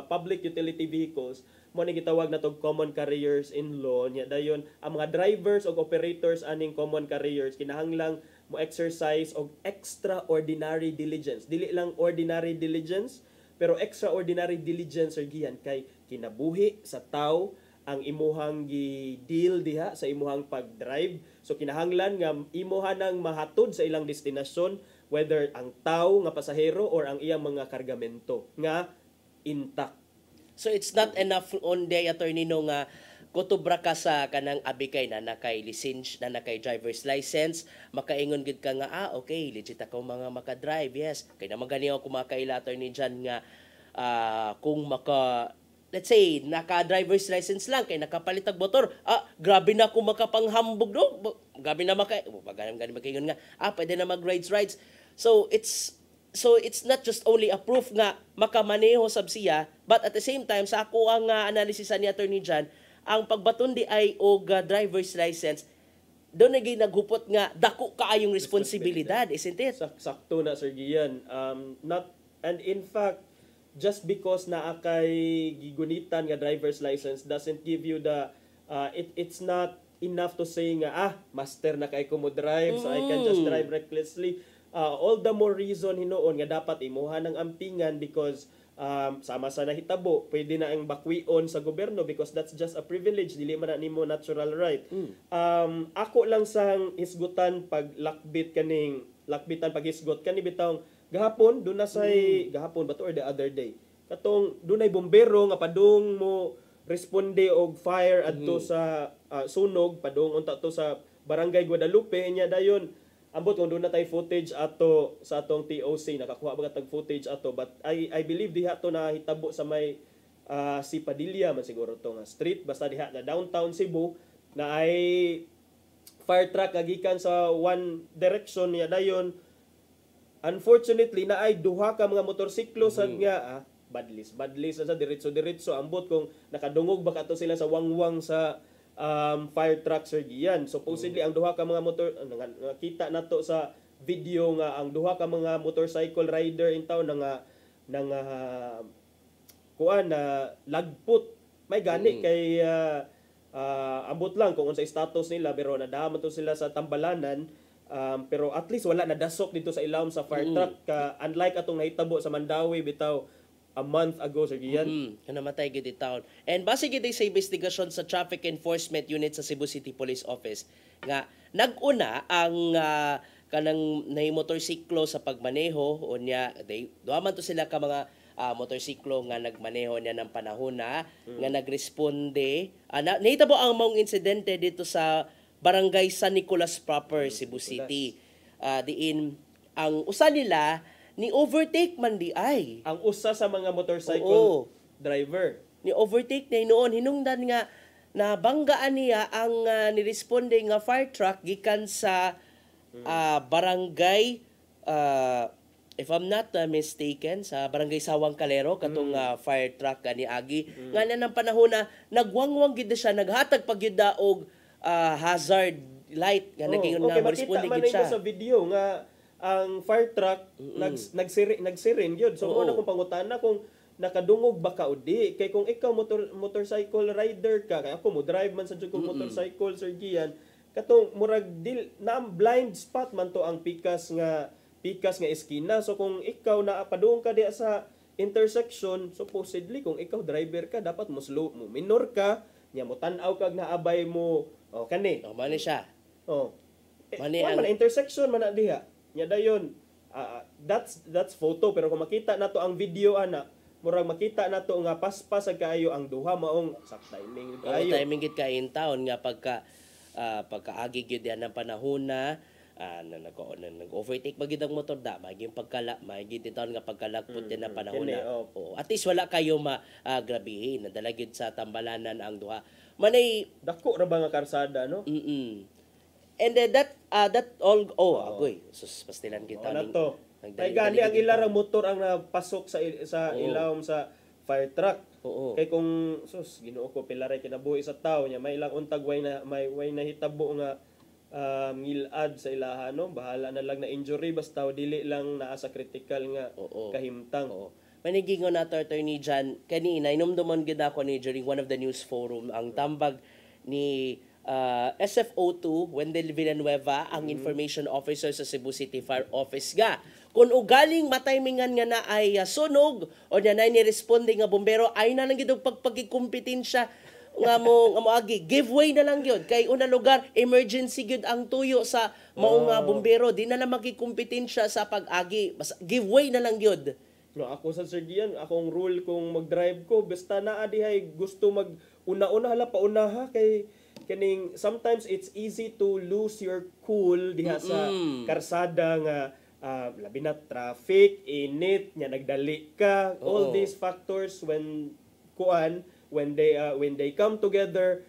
public utility vehicles, mo ni gitawag natong common carriers in law. Nya dayon ang mga drivers o operators aning common carriers kinahanglang mo exercise og extraordinary diligence. Dili lang ordinary diligence, pero extraordinary diligence, Sir Gian, kay kinabuhi sa tao ang imuhang gi-deal diha sa imuhang pag-drive. So kinahanglan nga imuha nang mahatod sa ilang destinasyon, whether ang tao nga pasahero or ang iyang mga kargamento nga intact. So it's not enough on day, Attorney, no nga kutubra ka sa kanang abikay na nakay license, na nakay driver's license, makaingon gid ka nga okay, legit ako mga maka-drive, yes. Kay naman gani ako kumakaila, Attorney John, nga kung let's say naka-driver's license lang kay nakapalitag motor, grabe na ako makapanghambog no. Grabe na gani makaingon nga pwede na mag-rides. So it's not just only a proof nga makamaneho sab siya, but at the same time sa ako ang analysis ni Attorney Jan, ang pagbaton di ay og driver's license doon naghupot nga dako kaayong responsibilidad, isn't it? Sakto na Sir Gian. And in fact, just because naa kay gigunitan nga driver's license doesn't give you the it's not enough to say nga master na kay ko mo drive, so I can just drive recklessly. All the more reason hinuon nga dapat imuha ng ampingan because sama sa nahitabo pwede na ang bakwion sa gobyerno because that's just a privilege, dili man na nimo natural right. Ako lang sang hisgutan pag lakbitan pag hisgot kani bitawng gahapon doon na say gahapon ba to or the other day katong dunay bombero nga padung mo responde og fire adto sa sunog padung unta to sa Barangay Guadalupe nya dayon ambot kung doon na tayo footage ato sa atong TOC, nakakuha ba tag footage ato, but I believe diha to na hitabo sa may si Padilla man siguro to nga street, basta diha na downtown Cebu na ay fire truck gikan sa one direction niya dayon. Unfortunately na ay duha ka mga motorsiklo sa nga badlis sa diretso ambot kung nakadungog ba kato sila sa wangwang sa fire truck Sir Gian. Supposedly ang duha ka mga motor nakita nato sa video nga ang duha ka mga motorcycle rider in town nga kuan na lagput may gani kay ambot lang kung unsa status nila pero nadaman to sila sa tambalanan. Pero at least wala nadasok dito sa ilawom sa fire truck unlike atong nahitabo sa Mandawi bitaw a month ago, Sir Gian. Namatay gid taon. And base gid sa investigasyon sa Traffic Enforcement Unit sa Cebu City Police Office nga nag-una ang kanang nay motorsiklo sa pagmaneho unya duha man to sila ka mga motorsiklo nga nagmaneho niya ng panahon nga nagresponde. Nahitabo ang maong insidente dito sa Barangay San Nicolas proper, Cebu City. Diin ang usa nila ni overtake man di ay. Ang usa sa mga motorcycle driver. Ni overtake na noon hinungdan nga nabanggaan niya ang niresponde nga fire truck gikan sa barangay if I'm not mistaken sa barangay Sawang Calero katong fire truck ni Agi nga na ng panahon na nagwangwang gid siya naghatag pag gyud og hazard light nga naging nga responde gid siya sa video nga ang fire truck nagsiren yun. So una kong pangutana kung nakadungog ba ka o di. Kay kung ikaw motorcycle rider ka, kaya ako mo drive man sa jud kong motorcycle Sir Gian, katong murag na blind spot man to ang pikas nga eskina. So kung ikaw padung ka diya sa intersection, supposedly kung ikaw driver ka dapat mo slow mo minor ka, nya mo tan-aw kag naabay mo kani. Mani siya. Mani ang intersection man na diha. Nya dayon that's photo pero kung makita nato ang video murag makita nato nga paspas kaayo ang duha maong sak timing kaayo timing gid kay in town nga pagkaagi gyud yan ang panahon na nag-overtake magid ang motor maging magid in town nga pagkalagpot din ang panahon na at least wala kayo grabihin nadala gyud sa tambalanan ang duha manay dako ra ba nga karsada no. And that all agoy sus pastilan kita to. Kay gali ang ilarang motor ang napasok sa ilawom sa fire truck. Kay kung sus Ginoo ko pilaray kinabuhi sa tawo nya may ilang untag way na hitabo nga ngilad sa ilaha no bahala na lang na injury basta dili lang naa sa critical nga kahimtang. Manigingon nato Attorney Jan kanina inumdumon gid ako ni during one of the news forum ang tambag ni SFO2 Wendell Villanueva ang information officer sa Cebu City Fire Office ga kung ugaling matimingan nga na ay sunog o na ni responde nga bombero ay na lang gid pagpagikumpetensya nga mo agi giveaway na lang gyud kay una lugar emergency gyud ang tuyo sa mao nga bombero di na lang makikumpetensya sa pag-agi basta giveaway na lang gyud. No, ako sa Sir Gian, akong rule kung mag-drive ko basta naa dihay gusto mag una-una hala paunaha kay kaning sometimes it's easy to lose your cool diha sa karsada nga labi na traffic, init, nya nagdali ka, all these factors when they come together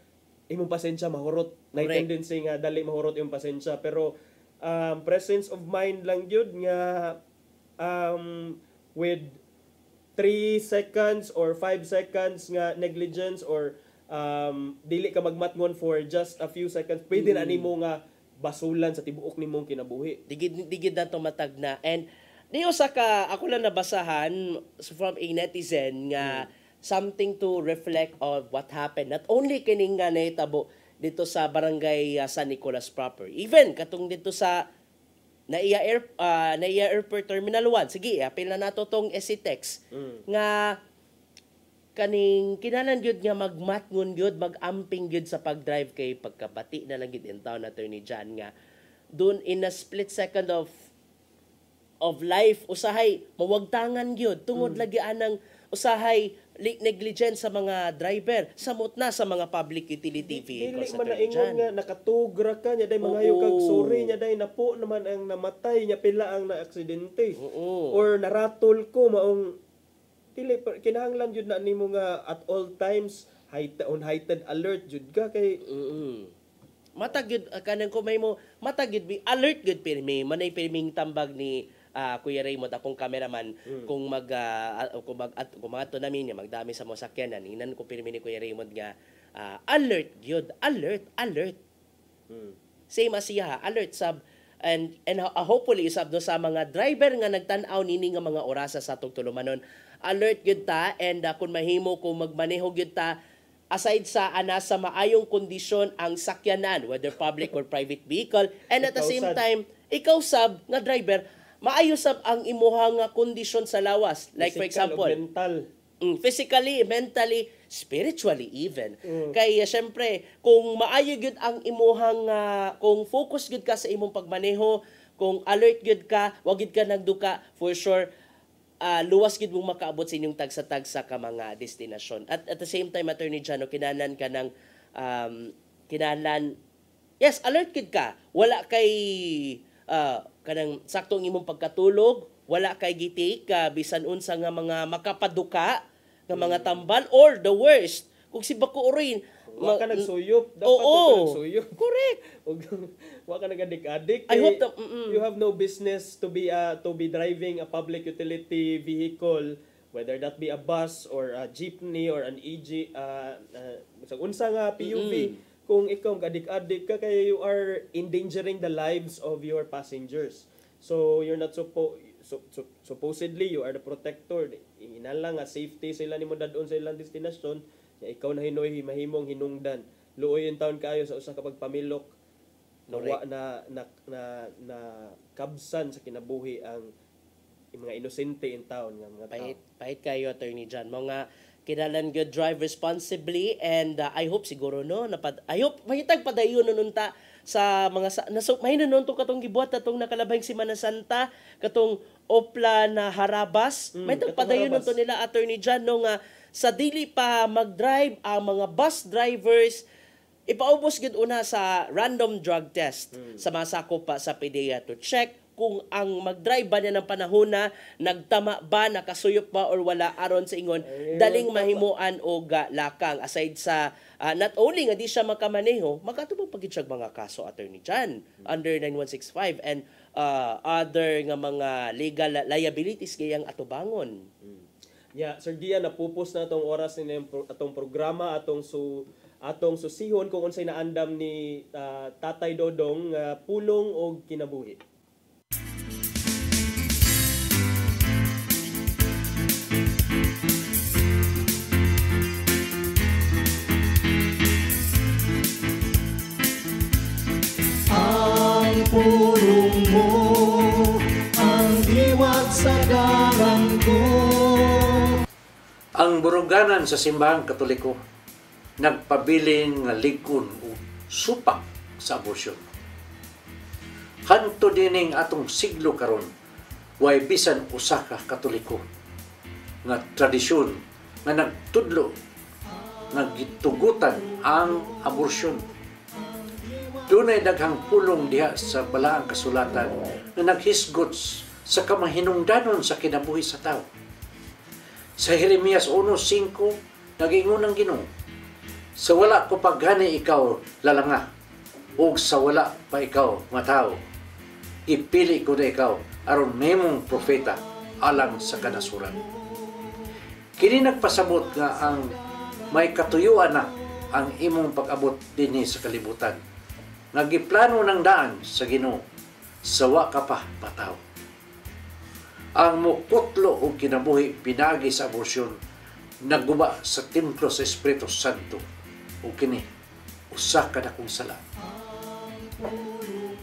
imong pasensya mahurot na tendency nga dali mahurot imong pasensya pero presence of mind lang yun nga with 3 seconds or 5 seconds nga negligence or dili ka magmatngon for just a few seconds, pwede na nimo nga basulan sa tibuok nimong kinabuhi. Digid na tumatag na. And di usa ka ako lang nabasahan from a netizen nga something to reflect on what happened. Not only kining nga nahitabo dito sa barangay San Nicolas proper. Even katong dito sa Naiya Airport Terminal 1. Sige, apil na nato tong SCTEX nga kaning kinanan gyud nga magmatngon gyud, magamping gyud sa pagdrive kay pagkabati na lang gyud in town Attorney John nga dun in a split second of life usahay mawagtangan gyud tungod lagi anang usahay negligence sa mga driver samot na sa mga public utility vehicles. Dili man naingon nga nakatugra ka nya day mangayo kag sorry nya day napo naman ang namatay nya pila ang naaksidente or naratol ko maong dili kinahanglan jud na nimo nga at all times heightened alert jud ka kay matag jud kanang kumay mo matag jud bi alert jud pirmi manay pirming tambag ni Kuya Raymond akong cameraman kung kumato namin niya magdami sa mosakyanan inan ko pirmi ni Kuya Raymond nga alert gyud alert same as siya alert sab and hopefully usab do sa mga driver nga nagtan-aw nini nga mga orasa sa atong tulumanon alert gyud ta and kung mahimo kung magmaneho gyud ta aside sa sa maayong kondisyon ang sakyanan whether public or private vehicle and at the same time ikaw sab nga driver maayo sab ang imuhang kondisyon sa lawas like for example mental physically, mentally, spiritually even. Kaya syempre, kung maayo gyud ang imuhang kung focus gyud ka sa imong pagmaneho, kung alert gyud ka, wag gyud ka nagduka, for sure luwas gyud mong makaabot sa inyong tagsa-tagsa ka mga destinasyon. At the same time, Attorney Jano, kinahanglan ka ng yes, alert gyud ka. Wala kay kanang saktong imong pagkatulog, wala kay gitake bisan unsa nga mga makapaduka nga mga tambal or the worst kung si bako urin wa ka nagsuyop dapat ka nagsuyop correct wa ka nagadik-adik I hope that, you have no business to be driving a public utility vehicle whether that be a bus or a jeepney or an EG unsa nga PUV kung ikaw gadik-adik ka kay you are endangering the lives of your passengers. So you're not supposedly you are the protector. Inalang nga safety sila nimo dadon sa ilang destinasyon. Ikaw na hinoy mahimong hinungdan. Luoy yung taon kaayo sa usa ka pagpamilok. Nawa na kabsan sa kinabuhi ang mga inosente in town nga mga tao. Pahit kayo Attorney John. Mga kinalan gyud drive responsibly and I hope siguro I hope mahitag padayon nunta sa mga mahinon to katong gibuhat atong nakalabahing Semana Santa katong Opla na Harabas may tagpadayon to nila Attorney John nga sa dili pa mag-drive ang mga bus drivers ipaubos gid una sa random drug test sa mga sakop pa sa PDEA to check kung ang mag-drive ba niya ng panahon na nagtama ba, nakasuyop ba or wala aron sa ingon daling mahimuan o lakang aside sa not only nga di siya makamaneho makatubang pagid siya mga kaso Attorney John under 9165 and other nga mga legal liabilities gayang atubangon. Sir Gian, napupos na atong oras ni atong programa atong susihon kung unsay naandam ni Tatay Dodong pulong og kinabuhi. Ang pulong mo ang diwag sa dalan ko. Ang buruganan sa simbahang Katoliko nagpabiling nga ligon o supak sa abortion. Hanto dining atong siglo karon way bisan usa ka Katoliko nga tradisyon nga nagtudlo nga gitugutan ang abortion. Dunay daghang pulong diha sa balaang kasulatan na naghisgot sa kamahinungdanon sa kinabuhi sa tao. Sa Jeremias 1:5 nagingon ang Ginoo, sa wala ko paghani ikaw lalanga, ug sa wala pa ikaw matao. ipili ko na ikaw aron memong propeta alang sa kanasuran. Kini nagpasabot nga ang may katuyuan na ang imong pag-abot dinhi sa kalibutan. Nga giplano ng daan sa Ginoo, sawa ka pa bataw. Ang mukutlo o kinabuhi pinagi sa aborasyon, nagguba sa templo sa Espiritu Santo o kini usa ka dakong sala.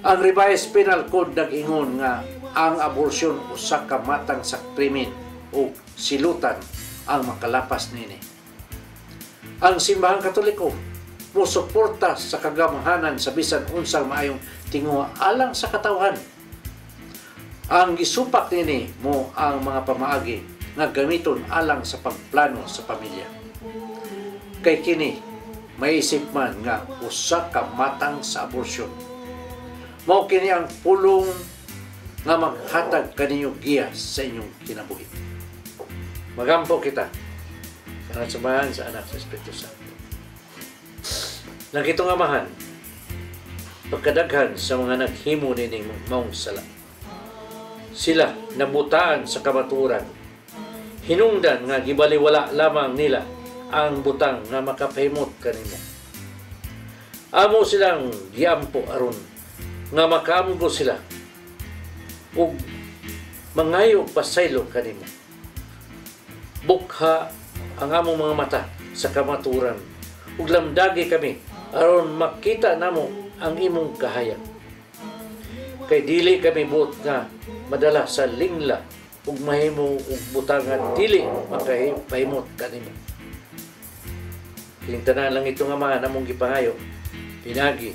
Ang revised penal code nag-ingon nga ang aborasyon usa ka matang sa krimen o silutan ang makalapas nini. Ang simbahang Katoliko musuporta sa kagamahanan sa bisan unsang maayong tinguha alang sa katawhan. Ang gisupak nini mo ang mga pamaagi nga gamiton alang sa pagplano sa pamilya. Kay kini maisip man nga usa ka matang sa aborasyon. Mao kini ang pulong nga maghatag kaninyo giya sa inyong kinabuhi. Magampo kita kanang samahan sa anak sa Espiritu Santo. Nakitong amahan, pagkadaghan sa mga naghimo nining maong sala. Sila nabutaan sa kamaturan. Hinungdan nga gibaliwala lamang nila ang butang nga makapahimot kanimo. Amo silang giampo aron nga makaamgo sila ug mangayo pasaylo kanimo. Bukha ang among mga mata sa kamaturan ug lamdagi kami aron makita namo ang imong kahayag. Kay dili kami buot nga madala sa lingla ug mahimo ug butangan dili makahimot kanimo. Kining tanan lang ito nga mga namong gipangayo pinagi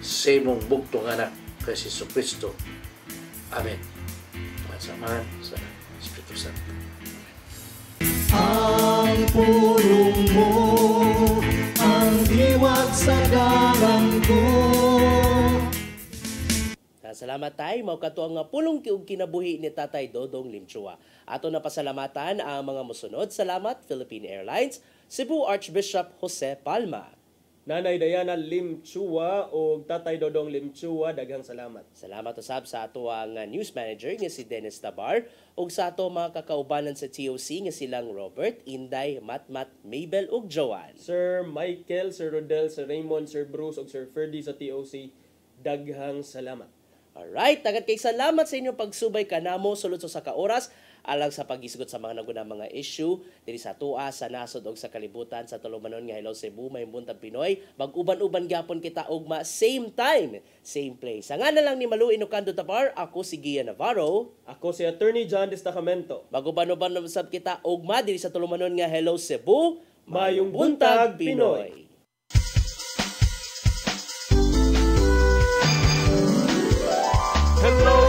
sa imong bugtong anak kay Jesucristo. Amen. Masamahan sa Espiritu Santo. Ang pulong mo, ang diwat sa dalang ko. Salamat tayo, mao kato ang pulong kiug kinabuhi ni Tatay Dodong Limchua. Ato na pasalamatan ang mga musunod. Salamat Philippine Airlines, Cebu Archbishop Jose Palma, Nanay Diana Limchua o Tatay Dodong Limchua, daghang salamat. Salamat usab sa ato ang news manager nga si Dennis Tabar ug sa ato mga kakaubanan sa TOC nga silang Robert, Inday, Matmat, Mabel ug Joanne. Sir Michael, Sir Rodel, Sir Raymond, Sir Bruce ug Sir Ferdy sa TOC, daghang salamat. Alright, tagat kay salamat sa inyong pagsubay kanamo sulod sa ka-oras alang sa paghisgot sa mga nagunang mga issue diri sa tua, sa nasod ug sa kalibutan sa tulumanon nga Hello Cebu, may buntag Pinoy. Mag-uban-uban gyapon kita ugma same time, same place. Ang ana lang ni Malu Inocando Tapar, ako si Gia Navarro, ako si Attorney John Destacamento. Mag-uban-uban sab kita ugma diri sa tulumanon nga Hello Cebu, mayong buntag Pinoy. Hello